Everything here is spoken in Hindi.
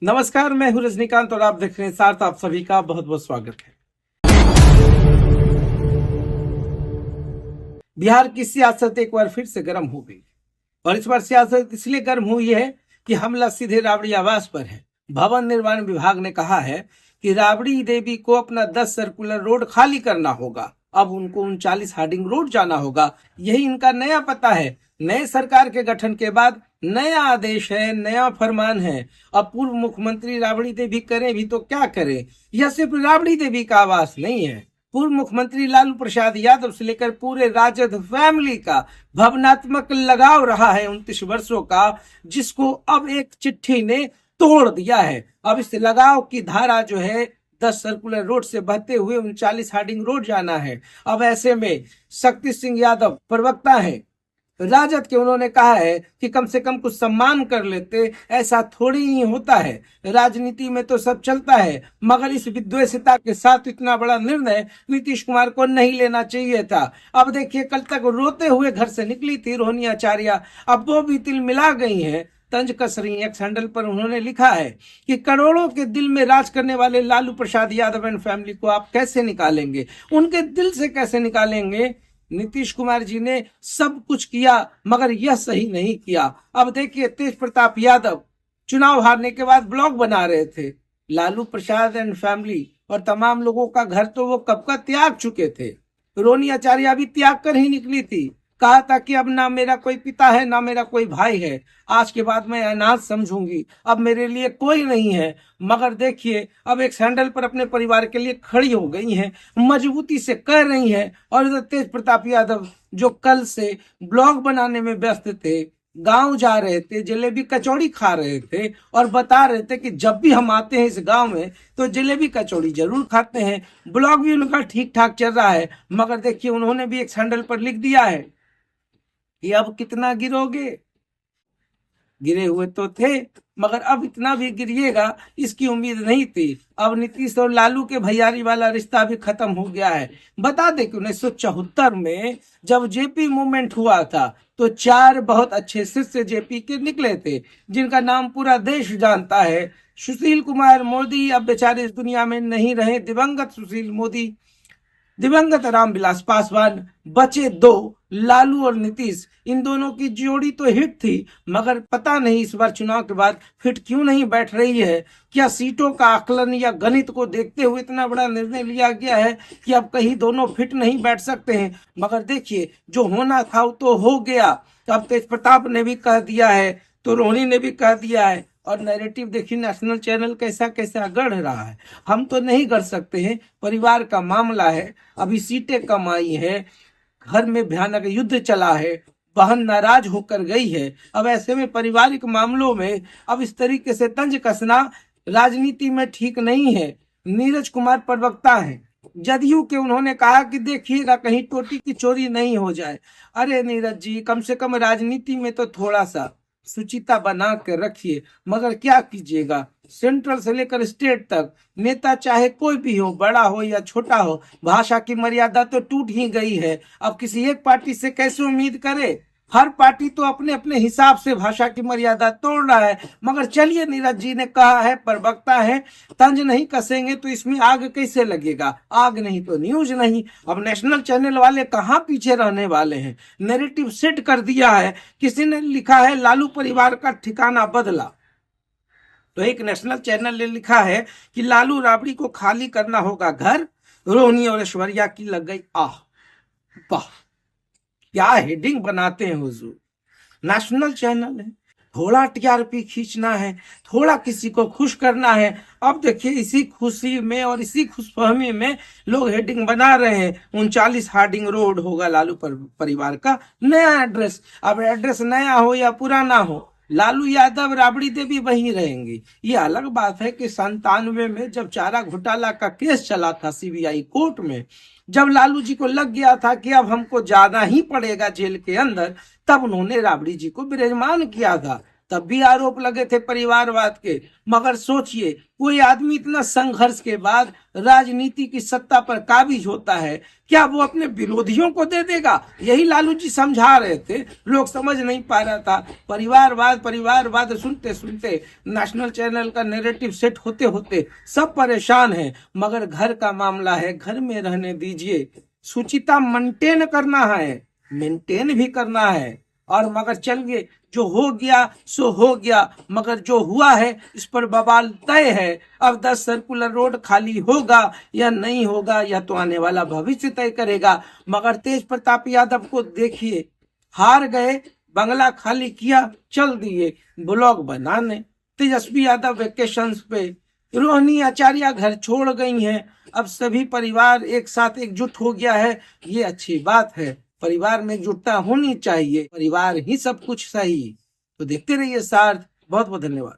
नमस्कार, मैं हूं रजनीकांत और आप देख रहे हैं सार्थ। आप सभी का बहुत बहुत स्वागत है। बिहार की सियासत एक बार फिर से गर्म हो गई और इस बार सियासत इसलिए गर्म हुई है कि हमला सीधे राबड़ी आवास पर है। भवन निर्माण विभाग ने कहा है कि राबड़ी देवी को अपना 10 सर्कुलर रोड खाली करना होगा। अब उनको 39 हार्डिंग रोड जाना होगा। यही इनका नया पता है। नए सरकार के गठन के बाद नया आदेश है, नया फरमान है। अब पूर्व मुख्यमंत्री राबड़ी देवी करें भी तो क्या करें। यह सिर्फ राबड़ी देवी का आवास नहीं है। पूर्व मुख्यमंत्री लालू प्रसाद यादव से लेकर पूरे राजद फैमिली का भावनात्मक लगाव रहा है 29 वर्षों का, जिसको अब एक चिट्ठी ने तोड़ दिया है। अब इस लगाव की धारा जो है 10 सर्कुलर रोड से बहते हुए 39 हार्डिंग रोड जाना है। अब ऐसे में शक्ति सिंह यादव प्रवक्ता है राजद के, उन्होंने कहा है कि कम से कम कुछ सम्मान कर लेते। ऐसा थोड़ी ही होता है, राजनीति में तो सब चलता है, मगर इस विद्वेषता के साथ इतना बड़ा निर्णय नीतीश कुमार को नहीं लेना चाहिए था। अब देखिए, कल तक रोते हुए घर से निकली थी रोहिणी आचार्य, अब वो भी तिल मिला गई हैं, तंज कस रही। एक्स हैंडल पर उन्होंने लिखा है कि करोड़ों के दिल में राज करने वाले लालू प्रसाद यादव एंड फैमिली को आप कैसे निकालेंगे, उनके दिल से कैसे निकालेंगे। नीतीश कुमार जी ने सब कुछ किया मगर यह सही नहीं किया। अब देखिए, तेज प्रताप यादव चुनाव हारने के बाद ब्लॉग बना रहे थे। लालू प्रसाद एंड फैमिली और तमाम लोगों का घर तो वो कब का त्याग चुके थे। रोनी आचार्य भी त्याग कर ही निकली थी। कहा था कि अब ना मेरा कोई पिता है ना मेरा कोई भाई है, आज के बाद मैं अनाथ समझूंगी, अब मेरे लिए कोई नहीं है। मगर देखिए, अब एक सैंडल पर अपने परिवार के लिए खड़ी हो गई हैं, मजबूती से कह रही हैं। और इधर तेज प्रताप यादव जो कल से ब्लॉग बनाने में व्यस्त थे, गांव जा रहे थे, जलेबी कचौड़ी खा रहे थे और बता रहे थे कि जब भी हम आते हैं इस गांव में तो जलेबी कचौड़ी जरूर खाते हैं। ब्लॉग भी उनका ठीक ठाक चल रहा है, मगर देखिए, उन्होंने भी एक सैंडल पर लिख दिया है कि अब कितना गिरोगे। गिरे हुए तो थे, मगर अब इतना भी गिरिएगा इसकी उम्मीद नहीं थी। अब नीतीश और लालू के भैयारी वाला रिश्ता भी खत्म हो गया है। बता दें कि 1974 में जब जेपी मूवमेंट हुआ था तो 4 बहुत अच्छे शिष्य जेपी के निकले थे, जिनका नाम पूरा देश जानता है। सुशील कुमार मोदी अब बेचारे इस दुनिया में नहीं रहे। दिवंगत सुशील मोदी, दिवंगत रामविलास पासवान, बचे 2, लालू और नीतीश। इन दोनों की जोड़ी तो हिट थी, मगर पता नहीं इस बार चुनाव के बाद फिट क्यों नहीं बैठ रही है। क्या सीटों का आकलन या गणित को देखते हुए इतना बड़ा निर्णय लिया गया है कि अब कहीं दोनों फिट नहीं बैठ सकते हैं। मगर देखिए, जो होना था वो तो हो गया। अब तेज प्रताप ने भी कह दिया है, तो रोहिणी ने भी कह दिया है। और नैरेटिव देखिए, नेशनल चैनल कैसा कैसा गढ़ रहा है। हम तो नहीं गढ़ सकते हैं, परिवार का मामला है, अभी सीटें कम आई है, घर में भयानक युद्ध चला है, बहन नाराज होकर गई है। अब ऐसे में पारिवारिक मामलों में अब इस तरीके से तंज कसना राजनीति में ठीक नहीं है। नीरज कुमार प्रवक्ता हैं जदयू के, उन्होंने कहा कि देखिएगा कहीं टोटी की चोरी नहीं हो जाए। अरे नीरज जी, कम से कम राजनीति में तो थोड़ा सा सुचिता बना के रखिए। मगर क्या कीजिएगा, सेंट्रल से लेकर स्टेट तक नेता चाहे कोई भी हो, बड़ा हो या छोटा हो, भाषा की मर्यादा तो टूट ही गई है। अब किसी एक पार्टी से कैसे उम्मीद करे। हर पार्टी तो अपने अपने हिसाब से भाषा की मर्यादा तोड़ रहा है। मगर चलिए, नीरज जी ने कहा है, प्रवक्ता है, तंज नहीं कसेंगे तो इसमें आग कैसे लगेगा। आग नहीं तो न्यूज नहीं। अब नेशनल चैनल वाले कहाँ पीछे रहने वाले हैं। नैरेटिव सेट कर दिया है। किसी ने लिखा है लालू परिवार का ठिकाना बदला, तो एक नेशनल चैनल ने लिखा है कि लालू राबड़ी को खाली करना होगा घर। रोहिणी और ऐश्वर्या की लग गई आह। वाह, क्या हेडिंग बनाते हैं हुजूर। नेशनल चैनल है, थोड़ा टीआरपी खींचना है, थोड़ा किसी को खुश करना है। अब देखिए, इसी खुशी में और इसी खुशफहमी में लोग हेडिंग बना रहे हैं 39 हार्डिंग रोड होगा लालू परिवार का नया एड्रेस। अब एड्रेस नया हो या पुराना हो, लालू यादव राबड़ी देवी वहीं रहेंगी। ये अलग बात है कि 97 में जब चारा घोटाला का केस चला था सीबीआई कोर्ट में, जब लालू जी को लग गया था कि अब हमको जाना ही पड़ेगा जेल के अंदर, तब उन्होंने राबड़ी जी को विराजमान किया था। तब भी आरोप लगे थे परिवारवाद के। मगर सोचिए, कोई आदमी इतना संघर्ष के बाद राजनीति की सत्ता पर काबिज होता है, क्या वो अपने विरोधियों को दे देगा? यही लालू जी समझा रहे थे, लोग समझ नहीं पा रहा था। परिवारवाद परिवारवाद सुनते सुनते नेशनल चैनल का नैरेटिव सेट होते होते सब परेशान हैं। मगर घर का मामला है, घर में रहने दीजिए। सुचिता मेंटेन करना है, मेंटेन भी करना है। और मगर चलिए, जो हो गया सो हो गया, मगर जो हुआ है इस पर बवाल तय है। अब 10 सर्कुलर रोड खाली होगा या नहीं होगा, या तो आने वाला भविष्य तय करेगा। मगर तेज प्रताप यादव को देखिए, हार गए, बंगला खाली किया, चल दिए ब्लॉग बनाने। तेजस्वी यादव वेकेशंस पे, रोहिणी आचार्य घर छोड़ गई हैं। अब सभी परिवार एक साथ एकजुट हो गया है, ये अच्छी बात है। परिवार में एकजुटता होनी चाहिए, परिवार ही सब कुछ सही। तो देखते रहिए सार्थ। बहुत बहुत धन्यवाद।